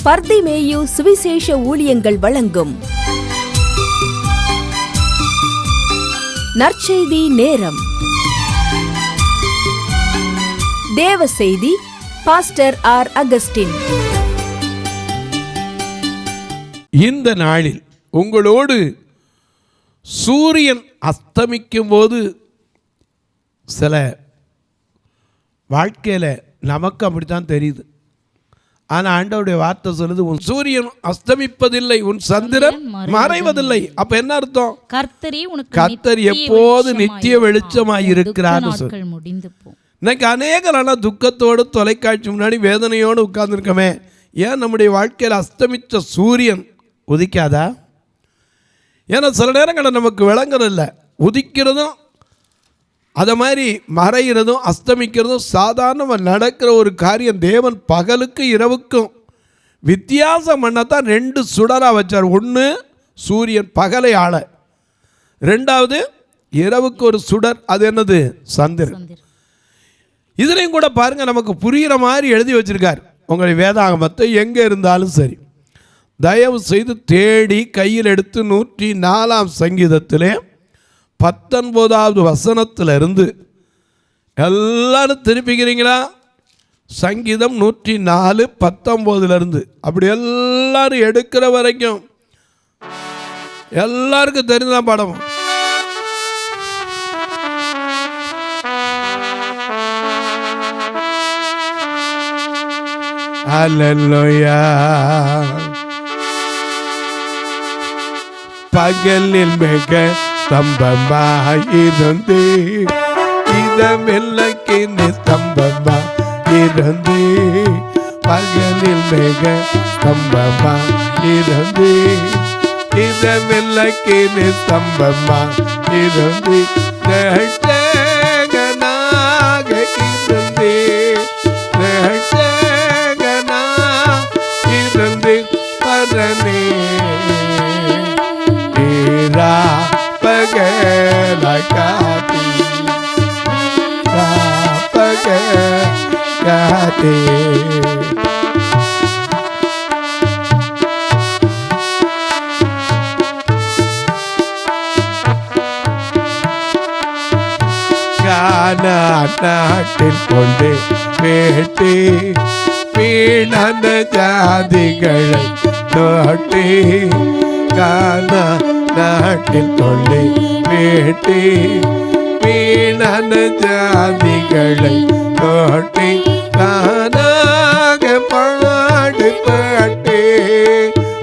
பர்திமேயு சுவிசேஷ ஊழியங்கள் வழங்கும் நற்செய்தி நேரம். தேவ செய்தி பாஸ்டர் ஆர். அகஸ்டின். இந்த நாளில் உங்களோடு சூரியன் அஸ்தமிக்கும் போது சில வாழ்க்கையில் நமக்கு அப்படித்தான் தெரியுது. ஆனால் ஆண்டவருடைய வார்த்தை சொல்லுது, உன் சூரியன் அஸ்தமிப்பதில்லை, உன் சந்திரன் மறைவதில்லை. அப்ப என்ன அர்த்தம்? கர்த்தர் எப்போது நித்திய வெளிச்சமாய் இருக்கிறார். இன்னைக்கு அநேகரான துக்கத்தோடு தொலைக்காட்சி முன்னாடி வேதனையோடு உட்கார்ந்துருக்கமே. ஏன் நம்முடைய வாழ்க்கையில் அஸ்தமித்த சூரியன் உதிக்காதா? ஏன்னா சில நேரங்களில் நமக்கு விளங்குறதில்ல. உதிக்கிறதும் அதை மாதிரி மறைகிறதும் அஸ்தமிக்கிறதும் சாதாரணமாக நடக்கிற ஒரு காரியம். தேவன் பகலுக்கு இரவுக்கும் வித்தியாசம் பண்ணத்தான் ரெண்டு சுடராக வச்சார். ஒன்று சூரியன் பகலை ஆள, ரெண்டாவது இரவுக்கு ஒரு சுடர். அது என்னது? சந்திரன். இதுலேயும் கூட பாருங்கள், நமக்கு புரிகிற மாதிரி எழுதி வச்சிருக்கார். உங்களுடைய வேதாகமத்தை எங்கே இருந்தாலும் சரி தயவு செய்து தேடி கையில் எடுத்து 104ஆம் சங்கீதத்திலே 19வது வசனத்திலிருந்து எல்லாரும் திருப்பிக்கிறீங்களா? சங்கீதம் 104 19 அப்படி எல்லாரும் எடுக்கிற வரைக்கும் எல்லாருக்கும் தெரிஞ்சதான் பாடம். அல்லேலூயா. பகலில் மிக ஸ்தம்பமாயிருந்து இதமெல்லக்கின் ஸ்தம்பமாயிருந்து பகலில் மிக ஸ்தம்பமாயிருந்து இதமெல்லக்கின் ஸ்தம்பமாயிருந்து ரட்சகனாக இருந்து ரட்சகனாக இருந்து பரனே பகலகாதி பகலகாதி நாட்டில் கொண்டு வேட்டி வீணான ஜாதிகளை நோட்டி காண நாட்டில் கொண்டு வேட்டி வீணான ஜாதிகளை நோட்டி காணாக பாடுபட்டே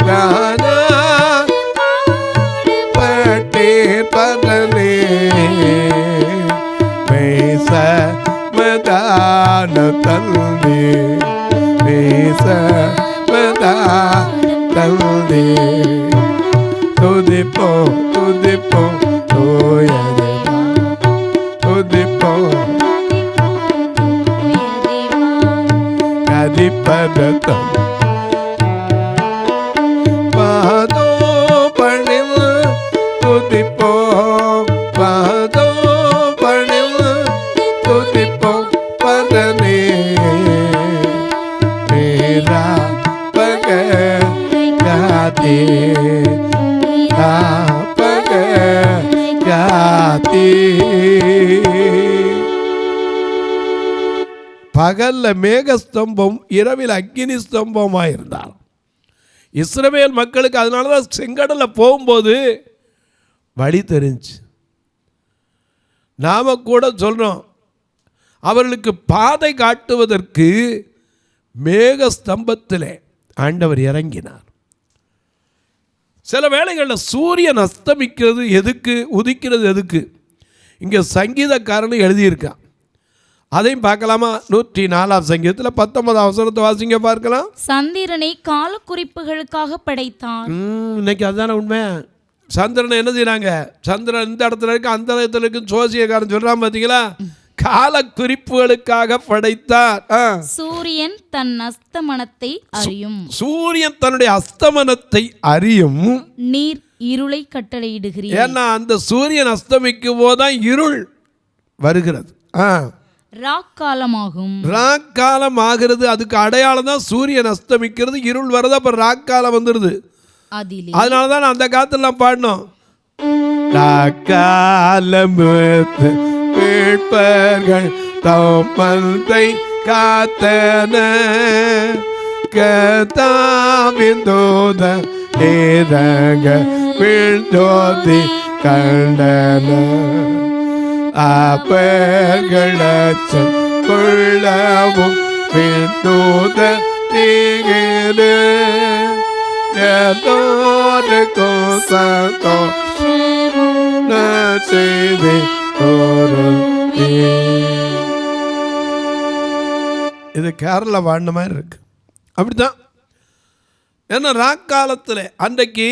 காணா பாட்டே பரனே மேச மதான தல்லே மேச மதான தல்லே துதிப்போ துதிப்போ தோயதேவா துதிப்போ கதிப்பதத்தம் பாதோ பணில் துதிப்போ பாதோ பணில் துதிப்போ பதனே மேரா பகலகாதி பகல்ல மேகஸ்தம்பம், இரவில் அக்கினி ஸ்தம்பமாக இருந்தார் இஸ்ரவேல் மக்களுக்கு. அதனாலதான் செங்கடல்ல போகும்போது வழி தெரிஞ்சு. நாம கூட சொல்றோம், அவர்களுக்கு பாதை காட்டுவதற்கு மேகஸ்தம்பத்திலே ஆண்டவர் இறங்கினார். சில வேளைகளில் சூரியன் அஸ்தமிக்கிறது எதுக்கு, உதிக்கிறது எதுக்கு? இங்கே சங்கீதக்காரன் எழுதியிருக்கான். அதையும் பார்க்கலாமா? 104ஆம் சங்கீதத்தில் 19ஆம் வசனத்தை வாசிங்க பார்க்கலாம். சந்திரனை கால குறிப்புகளுக்காக படைத்தான். இன்னைக்கு அதுதானே உண்மை. சந்திரனை என்ன செய்யறாங்க? சந்திரன் இந்த இடத்துல இருக்கு, அந்த இடத்துல இருக்குன்னு ஜோசியக்காரன் சொல்றான். பார்த்தீங்களா? கால குறிப்புகளுக்காக படைத்தார். சூரியன் தன் அஸ்தமனத்தை அறியும். சூரியன் தன்னுடைய அஸ்தமனத்தை அறியும். நீர் இருளை கட்டளையிடுகிறீர். ஏன்னா அந்த சூரியன் அஸ்தமிக்கும் போதுதான் இருள் வருகிறது. ராக்காலமாகும். ராக்காலம் ஆகிறது. அதுக்கு அடையாளம் தான் சூரியன் அஸ்தமிக்கிறது, இருள் வர்றது, அப்புறம் ராக்காலம் வந்துடுது. அதிலே அதனால தான் அந்த காலத்துலாம் பாடணும். ராக்காலம் மீட்பர்கள் தம்மந்தை காத்தன கதாவின் தூத ஏதங்க வீழ்ந்தோதி கண்டன அப்பர்களச்சம் கொள்ளவும் வீழ்ந்தோத தீகிடு எதோருக்கும் சந்தோஷம் செய்தி ஒரு. இது கேரளா வாழ்ந்த மாதிரி இருக்கு. அப்படித்தான். ஏன்னா ராக்காலத்தில் அன்றைக்கு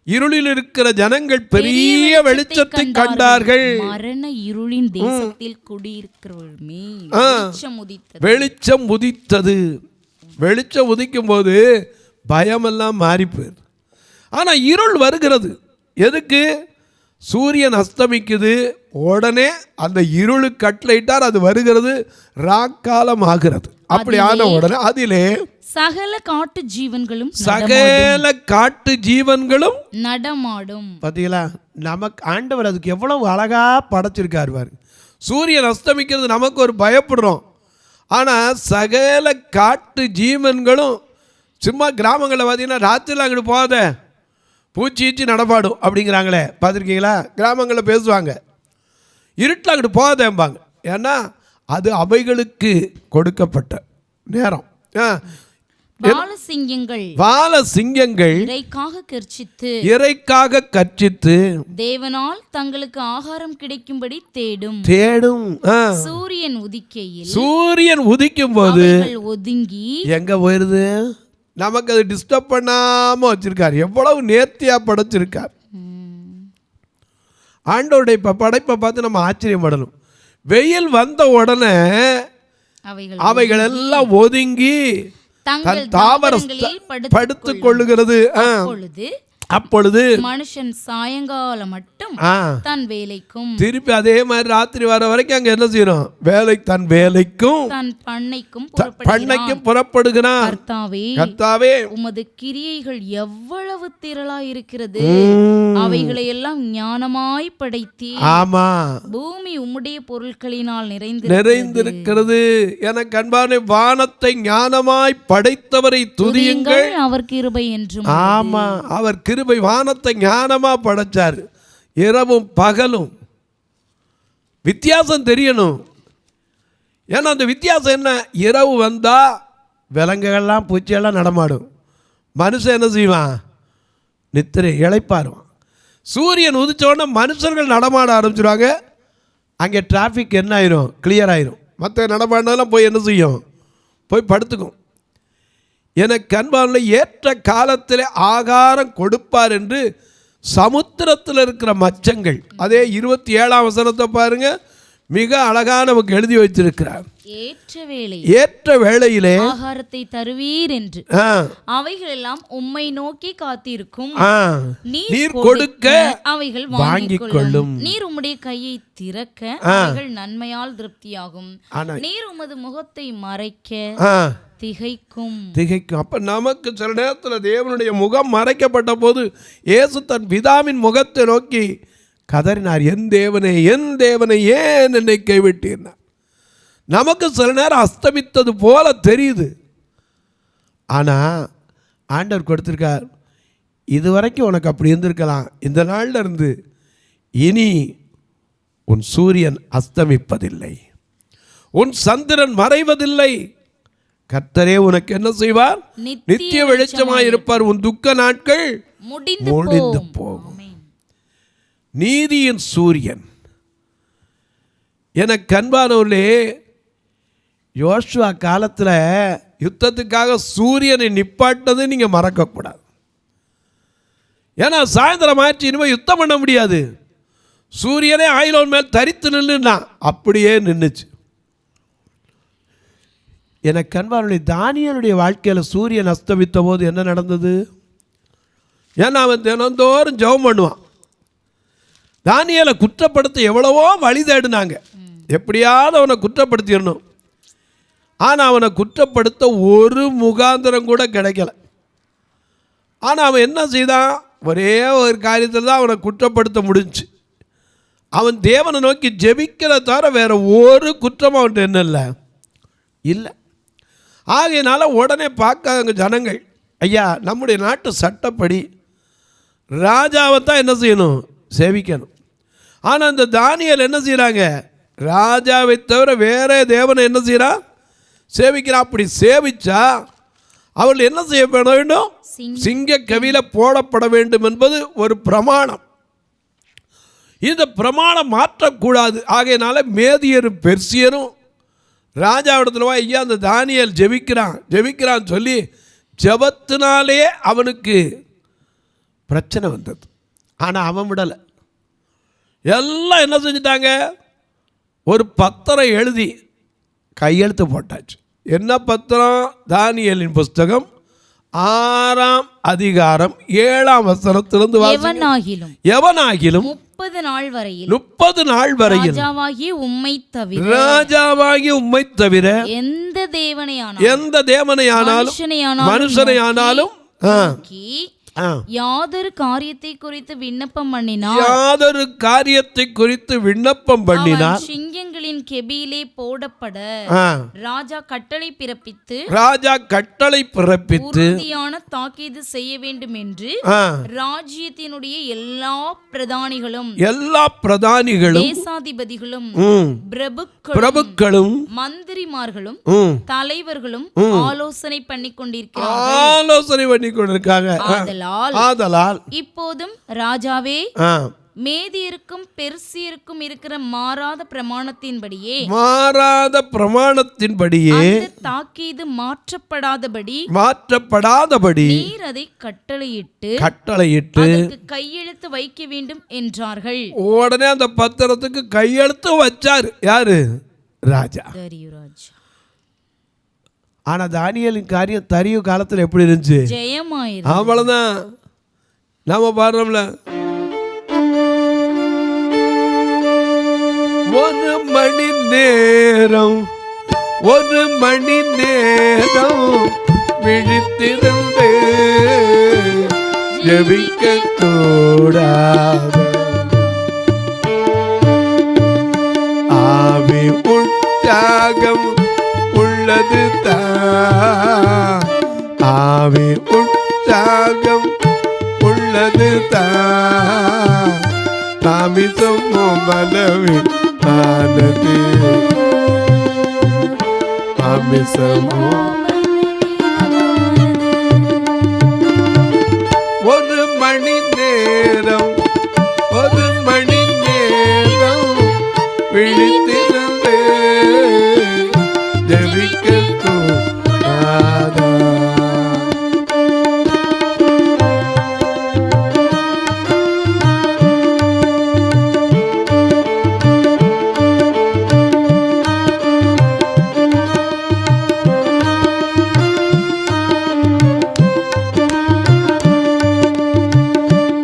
இருளில் இருக்கிற ஜனங்கள் பெரிய வெளிச்சத்தை கண்டார்கள். மரண இருளின் தேசத்தில் குடியிருக்கிறவர்களே வெளிச்சம் உதித்தது. வெளிச்சம் உதிக்கும் போது பயமெல்லாம் மாறி போயிரு. ஆனால் இருள் வருகிறது. எதுக்கு? சூரியன் அஸ்தமிக்குது, உடனே அந்த இருளு கட்டளையிட்டார், அது வருகிறது, ராக்காலம் ஆகிறது. அப்படி ஆன உடனே அதிலே சகல காட்டு ஜீவன்களும் நடமாடும். பார்த்தீங்களா? நமக்கு ஆண்டவர் அதுக்கு எவ்வளவு அழகா படைச்சிருக்காரு பாரு. சூரியன் அஸ்தமிக்கிறது நமக்கு ஒரு பயப்படுறோம். ஆனால் சகல காட்டு ஜீவன்களும் சும்மா கிராமங்களில் பார்த்தீங்கன்னா ராத்திரியில் அங்கிட்டு போகாத பூச்சி நடமாடும் அப்படிங்கிறாங்களே, பார்த்துருக்கீங்களா? கிராமங்களில் பேசுவாங்க, இருட்டில் அங்கிட்டு போகாதேம்பாங்க. ஏன்னா அது அவைகளுக்கு கொடுக்கப்பட்ட நேரம். வாலசிங்கங்கள் இறைக்காக கர்ச்சித்து தேவனால் தங்களுக்கு ஆகாரம் கிடைக்கும்படி தேடும். சூரியன் உதிக்கும் போது ஒதுங்கி எங்க போயிருது? நமக்கு அது டிஸ்டர்ப் பண்ணாம வச்சிருக்காரு. எவ்வளவு நேர்த்தியா படைச்சிருக்கார். ஆண்டோருடைய படைப்பை பார்த்து நம்ம ஆச்சரியப்படணும். வெயில் வந்த உடனே அவைகள் எல்லாம் ஒதுங்கி தன் தாவரத்தில் படுத்துக் கொள்ளுகிறது. அப்பொழுது மனுஷன் சாயங்காலம் மட்டும் தன் வேலைக்கும் திருப்பி அதே மாதிரி ராத்திரி வர வரைக்கும் அங்க என்ன செய்யணும்? தன் வேலைக்கும் தன் பண்ணைக்கும் புறப்படுகிறான். கர்த்தாவே உமது கிரியைகள் எவ்வளவு திரளாய் இருக்கிறது, அவைகளை எல்லாம் ஞானமாய் படைத்தீ. ஆமா, பூமி உம்முடைய பொருட்களினால் நிறைந்திருக்கிறது. என கண்பானே, வானத்தை ஞானமாய் படைத்தவரை துதியுங்கள், அவர் கிருபை என்றும். ஆமா, அவர் கிருபை. வானத்தை ஞானமா படைச்சார். இரவும் பகலும் வித்தியாசம் தெரியணும். ஏன்னா அந்த வித்தியாசம் என்ன? இரவு வந்தா விலங்குகள்லாம் பூச்சியெல்லாம் நடமாடும். மனுஷன் என்ன செய்வான்? நித்திரை இளைப்பாருவான். சூரியன் உதிச்சோடனே மனுஷர்கள் நடமாட ஆரம்பிச்சிருவாங்க. அங்கே டிராஃபிக் என்ன ஆயிரும்? கிளியர் ஆயிரும். மற்ற நடமாடினதெல்லாம் போய் என்ன செய்யும்? போய் படுத்துக்கும். எனக்கு அன்பான ஏற்ற காலத்தில் ஆகாரம் கொடுப்பார் என்று சமுத்திரத்தில் இருக்கிற மச்சங்கள், அதே 27ஆம் வசனத்தை பாருங்க, மிக அழகா நமக்கு எழுதி வைத்திருக்கிறார். ஏற்ற வேளையிலே ஆகாரத்தை தருவீர் என்று அவைகள் எல்லாம் உம்மை நோக்கி காத்திருக்கும். நீர் கொடுக்க அவைகள் வாங்கிக் கொள்ளும். நீர் உம்முடைய கையை திறக்க அவைகள் நன்மையால் திருப்தியாகும். நீர் உமது முகத்தை மறைக்க திகைக்கும். அப்ப நமக்கு சில நேரத்தில் தேவனுடைய முகம் மறைக்கப்பட்ட போது இயேசு தன் பிதாவின் முகத்தை நோக்கி கதறினார், என் தேவனே, என் தேவனை ஏன் என்னை கைவிட்டீர். நமக்கு சில நேரம் அஸ்தமித்தது போல தெரியுது. ஆனால் ஆண்டவர் கொடுத்திருக்கார், இதுவரைக்கும் உனக்கு அப்படி இருந்திருக்கலாம், இந்த நாளில் இருந்து இனி உன் சூரியன் அஸ்தமிப்பதில்லை, உன் சந்திரன் மறைவதில்லை. கர்த்தரே உனக்கு என்ன செய்வார்? நித்திய வெளிச்சமாய் இருப்பார். உன் துக்க நாட்கள் முடிந்து போகும். நீதியின் சூரியன். எனக்கு அன்பானவர்களே, யோசுவா காலத்தில் யுத்தத்துக்காக சூரியனை நிப்பாட்டது நீங்கள் மறக்கக்கூடாது. ஏன்னா சாயந்தரம் ஆச்சு, இனிமேல் யுத்தம் பண்ண முடியாது. சூரியனே ஆயிலோன் மேல் தரித்து நின்றுனா அப்படியே நின்றுச்சு. எனக்கு அன்பானவர்களே, தானியேலுடைய வாழ்க்கையில் சூரியன் அஸ்தமித்த போது என்ன நடந்தது? ஏன்னா அவன் தினந்தோறும் ஜெபம் பண்ணுவான். தானியேலை குற்றப்படுத்த எவ்வளவோ வழி தேடினாங்க. எப்படியாவது அவனை குற்றப்படுத்திடணும். ஆனால் அவனை குற்றப்படுத்த ஒரு முகாந்திரம் கூட கிடைக்கல. ஆனால் அவன் என்ன செய்தான்? ஒரே ஒரு காரியத்தில் தான் அவனை குற்றப்படுத்த முடிஞ்சு. அவன் தேவனை நோக்கி ஜெபிக்கிற தவிர வேறு ஒரு குற்றமும் அவன்கிட்ட என்ன இல்லை. ஆகையினால உடனே பார்க்காதவங்க ஜனங்கள், ஐயா நம்முடைய நாட்டு சட்டப்படி ராஜாவை தான் என்ன செய்யணும்? சேவிக்கணும். ஆனால் இந்த தானியேல் என்ன செய்கிறாங்க? ராஜாவை தவிர வேற தேவனை என்ன செய்கிறான்? சேவிக்கிறான். அப்படி சேவிச்சா அவர்கள் என்ன செய்யப்பட வேண்டும்? சிங்க கவியில் போடப்பட வேண்டும் என்பது ஒரு பிரமாணம். இந்த பிரமாணம் மாற்றக்கூடாது. ஆகையினால மேதியரும் பெர்சியரும் ராஜாவிடத்தில் ஐயா அந்த தானியேல் ஜெபிக்கிறான்னு சொல்லி ஜெபத்தினாலே அவனுக்கு பிரச்சனை வந்தது. ஆனால் அவன் விடலை. எல்லாம் என்ன செஞ்சிட்டாங்க? ஒரு பத்திரம் எழுதி கையெழுத்து போட்டாச்சு. என்ன பத்திரம்? தானியேலின் புஸ்தகம் 6ஆம் அதிகாரம் 7ஆம் வசனத்திலிருந்து எவனாகிலும் 30 நாள் வரையில் ராஜாவாகிய உம்மை தவிர எந்த தேவனையானாலும் மனுஷனையானாலும் யாதொரு காரியத்தை குறித்து விண்ணப்பம் பண்ணினார் சிங்கங்களின் கெபியிலே போடப்பட ராஜா கட்டளை பிறப்பித்து உறுதியான தாக்கீது செய்ய வேண்டும் என்று ராஜ்யத்தினுடைய எல்லா பிரதானிகளும் தேசாதிபதிகளும் பிரபுக்களும் மந்திரிமார்களும் தலைவர்களும் ஆலோசனை பண்ணி கொண்டிருக்கிறார்கள். ஆதலால் இப்போதும் ராஜாவே, மேதியருக்கும் பெர்சியருக்கும் இருக்கிற மாறாத பிரமாணத்தின்படியே தாக்கீது மாற்றப்படாதபடி நீர் அதை கட்டளையிட்டு கையெழுத்து வைக்க வேண்டும் என்றார்கள். உடனே அந்த பத்திரத்துக்கு கையெழுத்து வச்சாரு. யாரு? ராஜா. ஆனா தானியேலின் காரியம் தரியு காலத்துல எப்படி இருந்துச்சு? ஜெயமாயிரு. அவ்வளவுதான். நாம பாடுறோம்ல, ஒரு மணி நேரம் விழித்திருந்து ஜெபிக்க கூடாது. ஆவி உற்சாகம் உள்ளது தான், ஆவி உற்சாகம் உள்ளது தான், தாமிசமோ பலவி ஆனது, தாமிசமோ. ஒரு மணி நேரம் விழித்திருந்து ஜெபிக்க கூடாதா.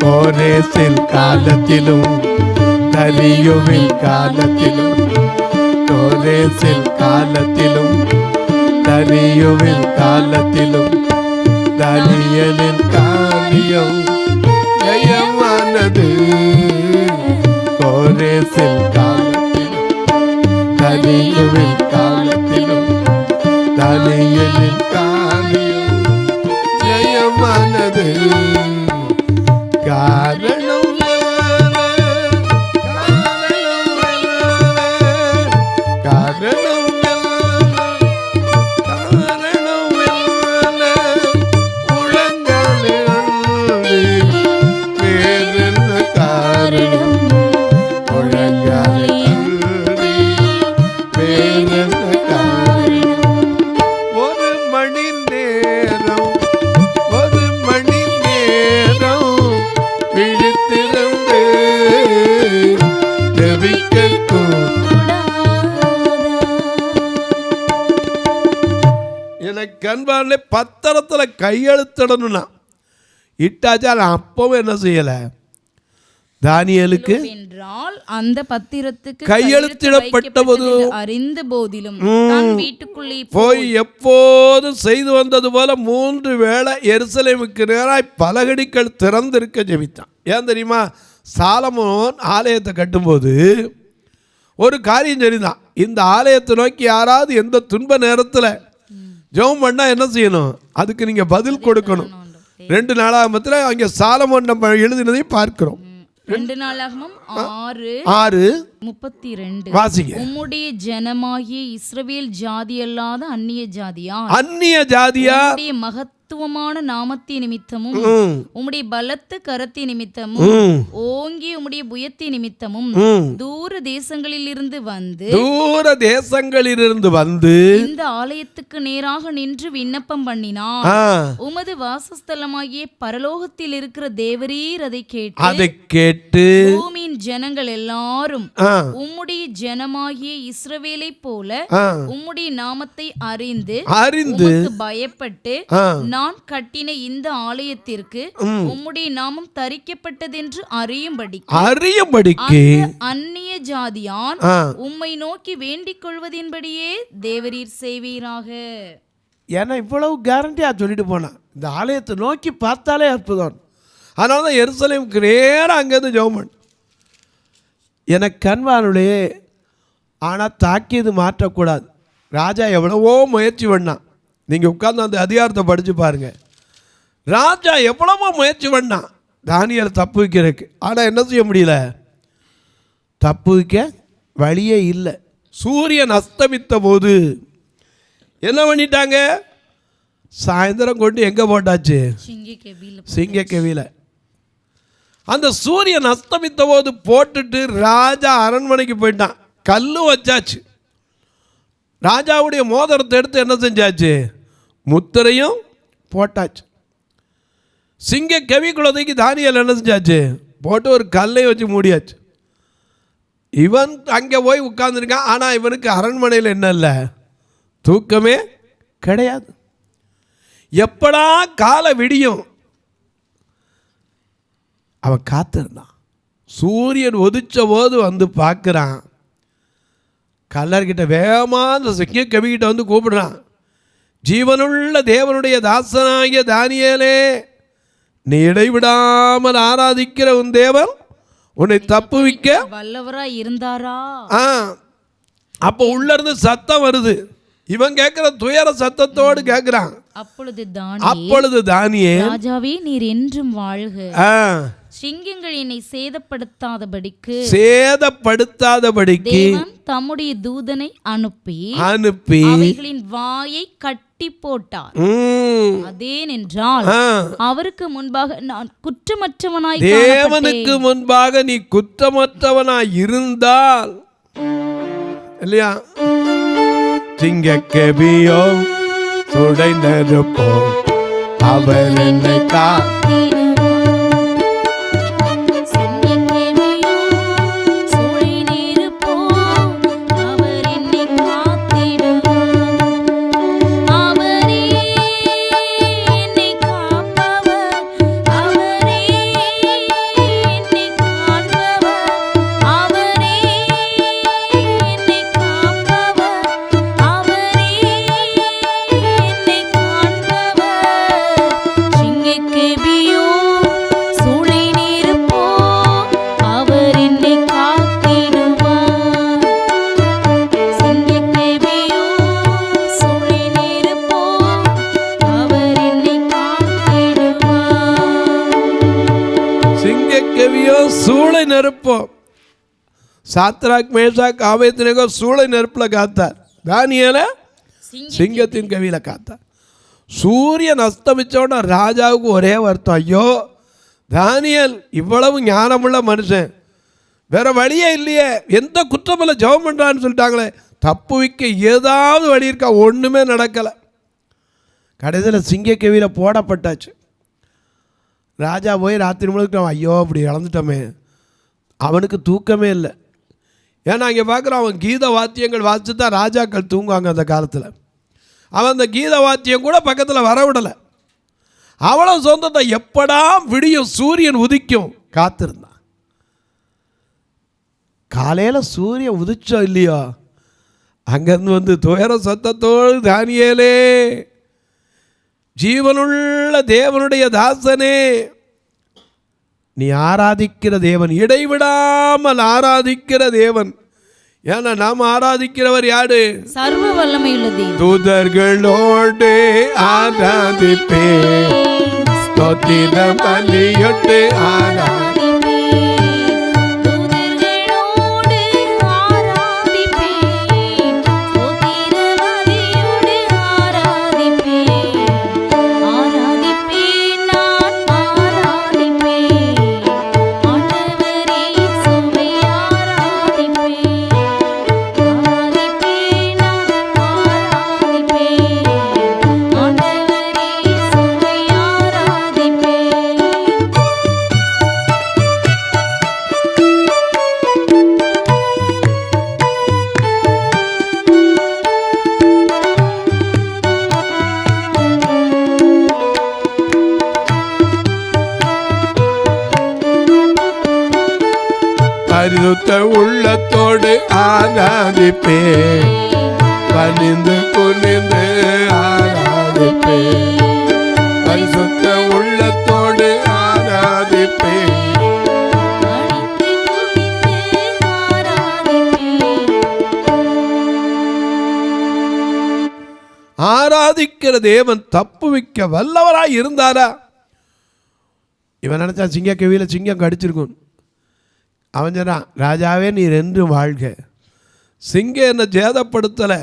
கோரேசின் காலத்திலும் தரியுவின் காலத்திலும், கோரேசின் காலத்திலும் தரியுவின் காலத்திலும் தானியேலின் காரியம் ஜெயமானது. கோரேசின் காலத்திலும் தரியுவின் காலத்திலும் தானியேலின் காரியம் ஜெயமானது. காரணம் கண்பார்ல பத்திரத்தில் கையெழுத்திடணும்னா இட்டாச்சா. அப்பவும் என்ன செய்யலை? தானியேலுக்கு என்றால் அந்த பத்திரத்துக்கு கையெழுத்திடப்பட்டபோது அறிந்த போதிலும் தன் வீட்டுக்குள்ளே போய் எப்போதும் செய்து வந்தது போல 3 வேளை எருசலேமுக்கு நேராய் பலகடிகள் திறந்திருக்க ஜெபித்தான். ஏன் தெரியுமா? சாலமோன் ஆலயத்தை கட்டும்போது ஒரு காரியம் சரிதான். இந்த ஆலயத்தை நோக்கி யாராவது எந்த துன்ப நேரத்தில் ஜெபம் பண்ணா என்ன செய்யணும்? அதுக்கு நீங்க பதில் கொடுக்கணும். 2 நாளாகமத்தில் அங்கே சாலமோன் நம்ம எழுதினதை பார்க்கிறோம். 2 நாளாகமம் 6:32 வாசிங்க. உம்முடைய ஜனமாகிய இஸ்ரவேல் ஜாதி அல்லாத அந்நிய ஜாதியா மகத்துவமான நாமத்தின் நிமித்தமும் உம்முடைய பலத்த கரத்தின் நிமித்தமும் ஓங்கி உம்முடைய புயத்தின் நிமித்தமும் தூர தேசங்களிலிருந்து வந்து இந்த ஆலயத்துக்கு நேராக நின்று விண்ணப்பம் பண்ணினார். உமது வாசஸ்தலமாகிய பரலோகத்தில் இருக்கிற தேவரீர் அதை கேட்டு பூமியின் ஜனங்கள் எல்லாரும் உம்முடைய ஜனமாகிய இஸ்ரவேலை போல உம்முடைய நாமத்தை அறிந்து பயப்பட்டு நான் கட்டின இந்த ஆலயத்திற்கு உம்முடைய நாமம் தரிக்கப்பட்டதென்று அறியும்படிக்கு அந்நிய ஜாதியான் உம்மை நோக்கி வேண்டிக் கொள்வதின்படியே தேவரீர் செய்வீராக. ஏன்னா இவ்வளவு கேரண்டியா சொல்லிட்டு போனா இந்த ஆலயத்தை நோக்கி பார்த்தாலே அற்புதம். அதனால தான் எருசலேமுக்கு நேரம் அங்கேருந்து ஜெபம் பண்ணு. எனக்கு கண்வானுடைய ஆனால் தாக்கியது மாற்றக்கூடாது. ராஜா எவ்வளவோ முயற்சி பண்ணான். நீங்கள் உட்கார்ந்து அந்த அதிகாரத்தை படித்து பாருங்கள். ராஜா எவ்வளவோ முயற்சி பண்ணான் தானியேலை தப்பு வைக்கிறதுக்கு. ஆனால் என்ன செய்ய முடியல, தப்பு வைக்க வழியே இல்லை. சூரியன் அஸ்தமித்த போது என்ன பண்ணிட்டாங்க? சாயந்தரம் கொண்டு எங்கே போட்டாச்சு? சிங்கக்கெவியில். அந்த சூரியன் அஸ்தமித்த போது போட்டுட்டு ராஜா அரண்மனைக்கு போயிட்டான். கல்லு வச்சாச்சு. ராஜாவுடைய மோதிரத்தை எடுத்து என்ன செஞ்சாச்சு? முத்திரையும் போட்டாச்சு. சிங்க கெவிக்குள்ளதைக்கு தானியேல் என்ன செஞ்சாச்சு? போட்டு ஒரு கல்லை வச்சு மூடியாச்சு. இவன் அங்கே போய் உட்கார்ந்துருக்கான். ஆனால் இவனுக்கு அரண்மனையில் என்ன இல்லை? தூக்கமே கிடையாது. எப்படா காலை விடியும் அவன் காத்திருந்தான். சூரியன் ஒதிச்ச போது வந்து பார்க்குறான். கல்லர்கிட்ட வேகமாக அந்த சிங்க கவிக்கிட்ட வந்து கூப்பிடுறான். ஜீவனுள்ள தேவனுடைய தாசனாகிய தானியேலே, நீ இடைவிடாமல் ஆராதிக்கிற உன் தேவன் உன்னை தப்புவிக்க வல்லவராய் இருந்தாரா? அப்போ உள்ள இருந்து சத்தம் வருது. இவன் கேட்கிற துயர சத்தத்தோடு கேட்கிறான். அப்பொழுது தானியேல், ராஜாவே நீர் என்றும் வாழ்க. சிங்கங்கள் என்னை சேதப்படுத்தாதபடிக்கு தேவன் தம்முடைய தூதனை அனுப்பி அவைகளின் வாயை கட்டி போட்டார். அதேனென்றால் அவருக்கு முன்பாக நான் குற்றமற்றவனாய், தேவனுக்கு முன்பாக நீ குற்றமற்றவனாய் இருந்தால் இல்லையா, சிங்கக்கெபியோ சுடைந்தெடுப்போ அவர் என்னை சூளை நெருப்போம். சாத்ராக் மேஷாக் ஆபேத்நேகோ சூளை நெருப்புல காத்தார். தானியேலை சிங்கத்தின் கவியில காத்தார். சூரியன் அஸ்தமிச்சோன்னா ராஜாவுக்கு ஒரே வருத்தம், ஐயோ தானியேல் இவ்வளவு ஞானமுள்ள மனுஷன், வேற வழியே இல்லையே, எந்த குற்றமில்லை, ஜெபம் பண்றான்னு சொல்லிட்டாங்களே, தப்பு வைக்க ஏதாவது வழி இருக்கா? ஒன்றுமே நடக்கலை. கடைசியில் சிங்கக்கெவியில் போடப்பட்டாச்சு. ராஜா போய் ராத்திரி முழுக்க ஐயோ அப்படி இழந்துட்டோமே. அவனுக்கு தூக்கமே இல்லை. ஏன்னா இங்கே பார்க்குறான், அவன் கீத வாத்தியங்கள் வாசித்து தான் ராஜாக்கள் தூங்குவாங்க அந்த காலத்தில். அவன் அந்த கீத வாத்தியம் கூட பக்கத்தில் வரவிடலை. அவ்வளோ சொந்தத்தை எப்படா விடியும் சூரியன் உதிக்கும் காத்திருந்தான். காலையில் சூரியன் உதிச்சோ இல்லையோ, அங்கேருந்து வந்து துயர சத்தத்தோடு, தானியேலே, ஜீவனுள்ள தேவனுடைய தாசனே, நீ ஆராதிக்கிற தேவன், இடைவிடாமல் ஆராதிக்கிற தேவன். ஏன்னா நாம் ஆராதிக்கிறவர் யாரு? சர்வ வல்லமையுள்ள தேவன். தூதர்களோடு ஆராதிப்பே, ஸ்தோத்திர பலியிட்டு ஆராதிப்பே, தூதர்களோடு ஆராதிப்பே, ஸ்தோத்திர பலியோடு ஆராதிப்பே, ஆராதிப்பே, நான் ஆராதிப்பே, ஆண்டவரே இயேசுவை ஆராதிப்பே, ஆராதிப்பே, நான் ஆராதிப்பே, ஆண்டவரே இயேசுவை ஆராதிப்பே. பரிசுத்த உள்ளத்தோடு ஆராதிப்பே, பணிந்து குனிந்து ஆராதிப்பே, பரிசுத்த உள்ளத்தோடு ஆராதிப்பே, பணிந்து குனிந்து ஆராதிப்பே. ஆராதிக்கிற தேவன் தப்புவிக்க வல்லவராய் இருந்தாரா? இவன் நினைச்சா சிங்க கவியில சிங்கம் கடிச்சிருக்கும். அவன் சொன்னான், ராஜாவே நீர் என்று வாழ்க. சிங்கம் என்ன சேதப்படுத்தலை.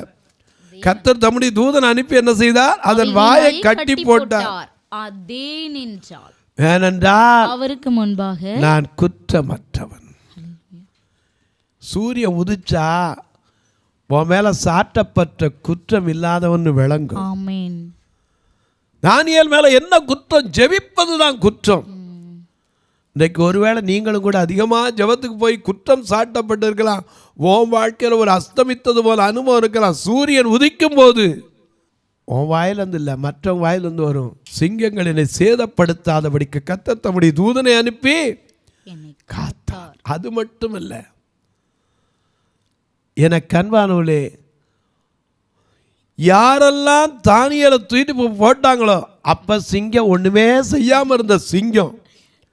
கர்த்தர் தம்முடைய தூதன் அனுப்பி என்ன செய்தார்? அதன் வாயை கட்டி போட்டார். அதே நின்றால் ஏனென்றால் அவருக்கு முன்பாக நான் குற்றமற்றவன். சூரியன் உதிச்சா உன் மேல சாட்டப்பட்ட குற்றம் இல்லாதவன் விளங்கும். ஆமென். தானியேல் மேல என்ன குற்றம்? ஜெபிப்பதுதான் குற்றம். இன்றைக்கு ஒருவேளை நீங்களும் கூட அதிகமாக ஜெபத்துக்கு போய் குற்றம் சாட்டப்பட்டிருக்கலாம். உன் வாழ்க்கையில் ஒரு அஸ்தமித்தது போல அனுபவம் இருக்கலாம். சூரியன் உதிக்கும் போது உன் வாயிலிருந்து இல்லை, மற்றவங்க வாயிலிருந்து வரும். சிங்கங்கள் என்னை சேதப்படுத்தாதபடிக்கு கர்த்தர் தம்முடைய தூதனை அனுப்பி என்னை காத்தார். அது மட்டும் இல்லை, என கண்பானவளே, யாரெல்லாம் தானியேலை தூக்கிட்டு போட்டாங்களோ அப்ப சிங்கம் ஒண்ணுமே செய்யாம இருந்த சிங்கம்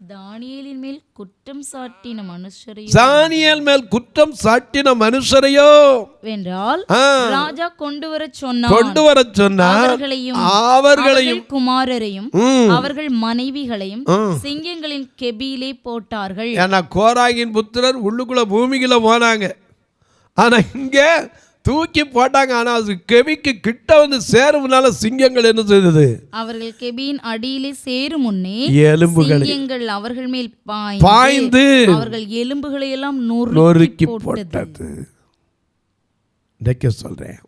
தானியேலின் மேல் குற்றம் சாட்டின மனுஷரையோ, தானியேல் மேல் குற்றம் சாட்டின மனுஷரையோ வென்றால் ராஜா கொண்டு வர சொன்னார். அவர்களையும் குமாரரையும் அவர்கள் மனைவிகளையும் சிங்கங்களின் கெபியிலே போட்டார்கள். ஏன்னா கோராகின் புத்திரர் உள்ளுக்குள்ள பூமிக்குள்ள போனாங்க. ஆனா இங்க தூக்கி போட்டாங்க. ஆனா அது கெபிக்கு கிட்ட வந்து சேரும்னால சிங்கங்கள் என்ன செய்தது? அவர்கள் கெபியின் அடியிலே சேரும் முன்னே சிங்கங்கள் அவர்கள் மேல் பாய்ந்து அவர்கள் எலும்புகளை எல்லாம் நொறுக்கி போட்டது. இன்றைக்கு சொல்றேன்,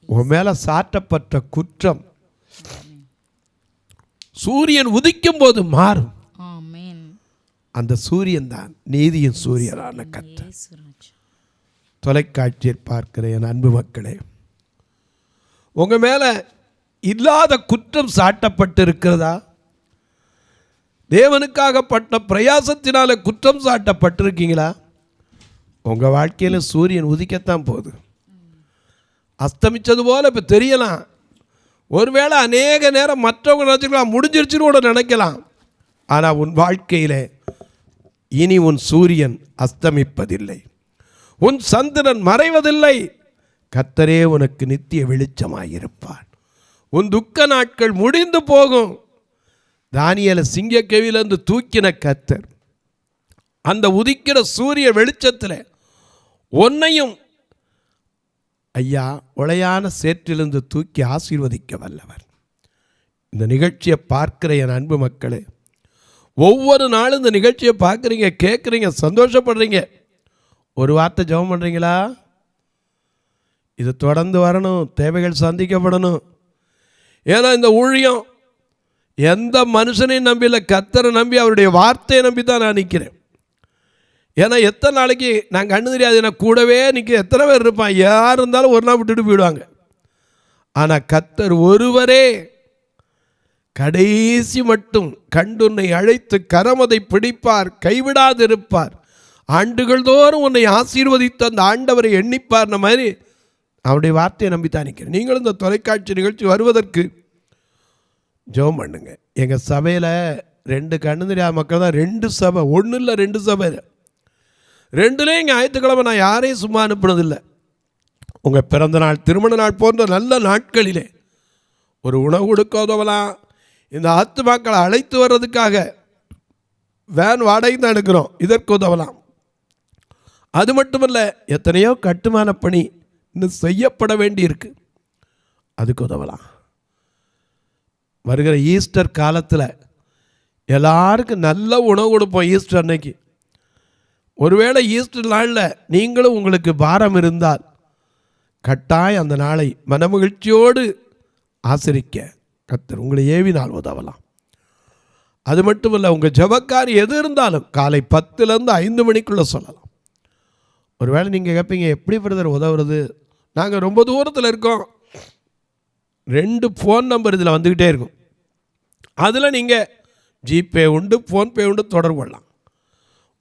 உன் மேல சாட்டப்பட்ட குற்றம் சூரியன் உதிக்கும் போது மாறும். ஆமென். அந்த சூரியன் தான் நீதியின் சூரியனான கர்த்தர். தொலைக்காட்சியில் பார்க்கிற என் அன்பு மக்களே, உங்க மேல இல்லாத குற்றம் சாட்டப்பட்டு இருக்கிறதா? தேவனுக்காக பட்ட பிரயாசத்தினால குற்றம் சாட்டப்பட்டிருக்கீங்களா? உங்க வாழ்க்கையில சூரியன் உதிக்கத்தான் போகுது. அஸ்தமிச்சது போல இப்ப தெரியலாம். ஒருவேளை அநேக நேரம் மற்றவங்க நினைச்சுக்கலாம், முடிஞ்சிருச்சுன்னு கூட நினைக்கலாம். ஆனா உன் வாழ்க்கையில இனி உன் சூரியன் அஸ்தமிப்பதில்லை, உன் சந்திரன் மறைவதில்லை. கர்த்தரே உனக்கு நித்திய வெளிச்சமாயிருப்பார். உன் துக்க நாட்கள் முடிந்து போகும். தானியேலை சிங்கக்கெவியிலிருந்து தூக்கின கர்த்தர் அந்த உதிக்கிற சூரிய வெளிச்சத்தில் உன்னையும் ஐயா உளையான சேற்றிலிருந்து தூக்கி ஆசீர்வதிக்க வல்லவர். இந்த நிகழ்ச்சியை பார்க்கிற என் அன்பு மக்களே, ஒவ்வொரு நாளும் இந்த நிகழ்ச்சியை பார்க்குறீங்க, கேட்குறீங்க, சந்தோஷப்படுறீங்க. ஒரு வார்த்தை ஜெபம் பண்ணுறீங்களா? இது தொடர்ந்து வரணும், தேவைகள் சந்திக்கப்படணும். ஏன்னா இந்த ஊழியம் எந்த மனுஷனையும் நம்பி இல்லை, கர்த்தரை நம்பி, அவருடைய வார்த்தையை நம்பி தான் நான் நிற்கிறேன். ஏன்னா எத்தனை நாளைக்கு நான் கண்ணு தெரியாது, எனக்கு கூடவே நிற்க எத்தனை பேர் இருப்பான், யார் இருந்தாலும் ஒரு நாள் விட்டுட்டு போயிடுவாங்க. ஆனால் கர்த்தர் ஒருவரே கடைசி மட்டும் கண்டுன்னை அழைத்து கரமதை பிடிப்பார், கைவிடாதிருப்பார். ஆண்டுகள் தோறும் உன்னை ஆசீர்வதித்த அந்த ஆண்டவரை எண்ணிப்பார்ன மாதிரி அவருடைய வார்த்தையை நம்பித்தான் நிற்கிறேன். நீங்களும் இந்த தொலைக்காட்சி நிகழ்ச்சி வருவதற்கு ஜெபம் பண்ணுங்க. எங்கள் சபையில் 2 கண்ணு தெரியாத மக்கள் தான், 2 சபை, ஒன்றும் இல்லை 2 சபை. 2லேயும் ஞாயிற்றுக்கிழமை நான் யாரையும் சும்மா அனுப்புனதில்லை. உங்கள் பிறந்த நாள், திருமண நாள் போன்ற நல்ல நாட்களிலே ஒரு உணவு கொடுக்க உதவலாம். இந்த ஆத்துமாக்களை அழைத்து வர்றதுக்காக வேன் வாடகை தான் எடுக்கிறோம், இதற்கு உதவலாம். அது மட்டுமல்ல, எத்தனையோ கட்டுமான பணி இன்னும் செய்யப்பட வேண்டி இருக்கு, அதுக்கு உதவலாம். வருகிற ஈஸ்டர் காலத்தில் எல்லாருக்கும் நல்ல உணவு கொடுப்போம். ஈஸ்டர் அன்னைக்கு ஒருவேளை ஈஸ்டர் நாளில் நீங்களும் உங்களுக்கு பாரம் இருந்தால் கட்டாயம் அந்த நாளை மனமகிழ்ச்சியோடு ஆசரிக்க கர்த்தர் உங்களை ஏவினால் உதவலாம். அது மட்டுமல்ல, உங்கள் ஜெபக்காரி எது இருந்தாலும் காலை 10லேருந்து 5 மணிக்குள்ளே சொல்லலாம். ஒருவேளை நீங்கள் கேட்பீங்க, எப்படி பிரதர் உதவுறது? நாங்கள் ரொம்ப தூரத்தில் இருக்கோம். 2 ஃபோன் நம்பர் இதில் வந்துக்கிட்டே இருக்கும். அதில் நீங்கள் ஜிபே உண்டு, ஃபோன்பே உண்டு, தொடர்பு கொள்ளலாம்.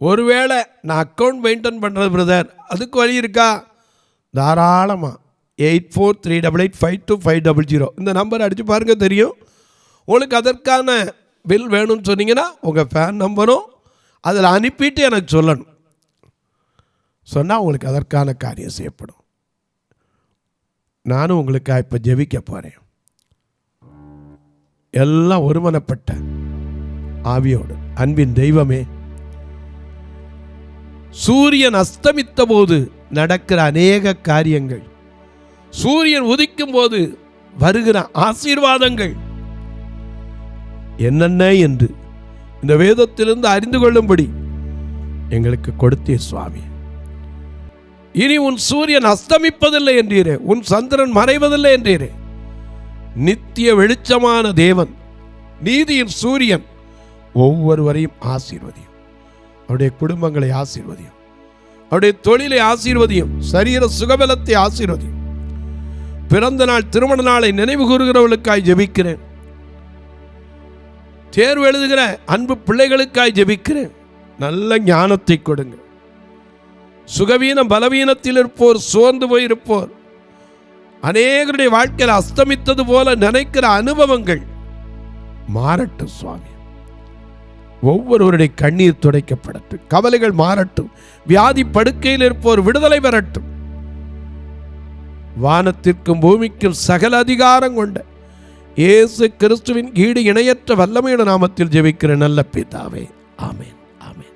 ஒருவேளை நான் அக்கௌண்ட் மெயின்டைன் பண்ணுறது பிரதர், அதுக்கு வழி இருக்கா? தாராளமாக 8438852500 இந்த நம்பர் அடித்து பாருங்கள், தெரியும். உங்களுக்கு அதற்கான பில் வேணும்னு சொன்னீங்கன்னா உங்கள் ஃபேன் நம்பரும் அதில் அனுப்பிட்டு எனக்கு சொல்லணும். சொன்னால் உங்களுக்கு அதற்கான காரியம் செய்யப்படும். நானும் உங்களுக்காக இப்போ ஜெபிக்க போகிறேன். எல்லாம் ஒருமனப்பட்ட ஆவியோடு. அன்பின் தெய்வமே, சூரியன் அஸ்தமித்த போது நடக்கிற அநேக காரியங்கள், சூரியன் உதிக்கும் போது வருகிற ஆசீர்வாதங்கள் என்னென்ன என்று இந்த வேதத்திலிருந்து அறிந்து கொள்ளும்படி எங்களுக்கு கொடுத்தீர் சுவாமி. இனி உன் சூரியன் அஸ்தமிப்பதில்லை என்றீரே, உன் சந்திரன் மறைவதில்லை என்றீரே. நித்திய வெளிச்சமான தேவன், நீதியின் சூரியன் ஒவ்வொருவரையும் ஆசீர்வதியும். அவருடைய குடும்பங்களை ஆசீர்வதியும், அவருடைய தொழிலை ஆசீர்வதியும், சரீர சுகபலத்தை ஆசீர்வதியும். பிறந்த நாள், திருமண நாளை நினைவு கூறுகிறவர்களுக்காய் ஜெபிக்கிறேன். தேர்வு எழுதுகிற அன்பு பிள்ளைகளுக்காய் ஜெபிக்கிறேன். நல்ல ஞானத்தை கொடுங்க. சுகவீனம், பலவீனத்தில் இருப்போர், சோர்ந்து போயிருப்போர், அநேகருடைய வாழ்க்கையில் அஸ்தமித்தது போல நினைக்கிற அனுபவங்கள் மாறட்டும் சுவாமி. ஒவ்வொருவருடைய கண்ணீர் துடைக்கப்படட்டும், கவலைகள் மாறட்டும், வியாதி படுக்கையில் இருப்போர் விடுதலை பெறட்டும். வானத்திற்கும் பூமிக்கும் சகல அதிகாரம் கொண்ட இயேசு கிறிஸ்துவின் ஈடு இணையற்ற வல்லமையான நாமத்தில் ஜெபிக்கிற நல்ல பிதாவே, ஆமென், ஆமென்.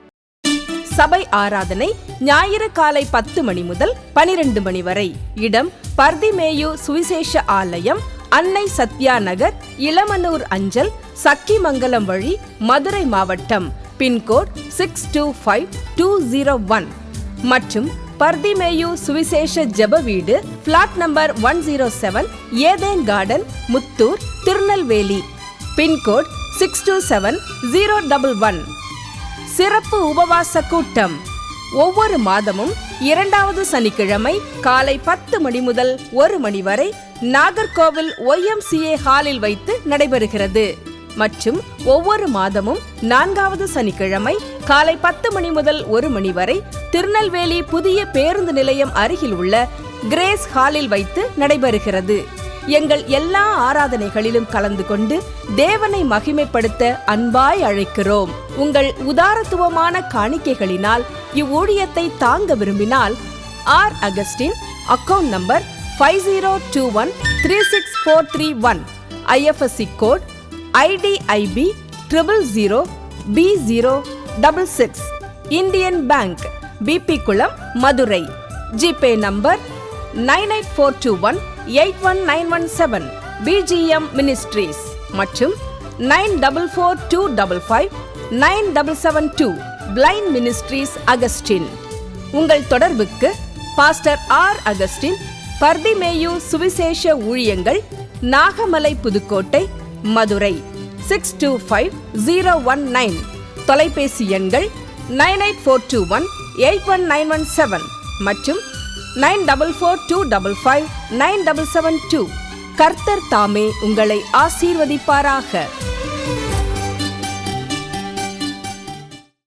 சபை ஆராதனை ஞாயிறு காலை 10 மணி முதல் 12 மணி வரை. இடம் பர்திமேயு சுவிசேஷ ஆலயம், அன்னை சத்யா நகர், இளமனூர் அஞ்சல், சக்கிமங்கலம் வழி, மதுரை மாவட்டம். பின்கோட் 625201 மற்றும் பர்திமேயு சுவிசேஷ ஜெப வீடு, flat number 107, Eden Garden, Muthur, Tirunelveli. Pincode 627011. சிறப்பு உபவாச கூட்டம் ஒவ்வொரு மாதமும் 2வது சனிக்கிழமை காலை 10 மணி முதல் 1 மணி வரை நாகர்கோவில் YMCA ஹாலில் வைத்து நடைபெறுகிறது. மற்றும் ஒவ்வொரு மாதமும் 4வது சனிக்கிழமை காலை 10 மணி முதல் 1 மணி வரை திருநெல்வேலி புதிய பேருந்து நிலையம் அருகில் உள்ள கிரேஸ் ஹாலில் வைத்து நடைபெறுகிறது. எங்கள் எல்லா ஆராதனைகளிலும் கலந்து கொண்டு தேவனை மகிமைப்படுத்த அன்பாய் அழைக்கிறோம். உங்கள் உதாரத்துவமான காணிக்கைகளினால் இவ்வூழியத்தை தாங்க விரும்பினால் R Augustin, account number 5021364331, IFSC code IDIB 000B066, Indian Bank, BP Kulam, Madurai. GPay number 9842181917, BGM ministries மற்றும் 9442559772, பிளைண்ட் மினிஸ்ட்ரீஸ் அகஸ்டின். உங்கள் தொடர்புக்கு பாஸ்டர் ஆர் அகஸ்டின், பர்திமேயு சுவிசேஷ ஊழியங்கள், நாகமலை, புதுக்கோட்டை, மதுரை 625019. தொலைபேசி எண்கள் 9842181917 மற்றும் 9442559772. கர்த்தர் தாமே உங்களை ஆசீர்வதிப்பாராக.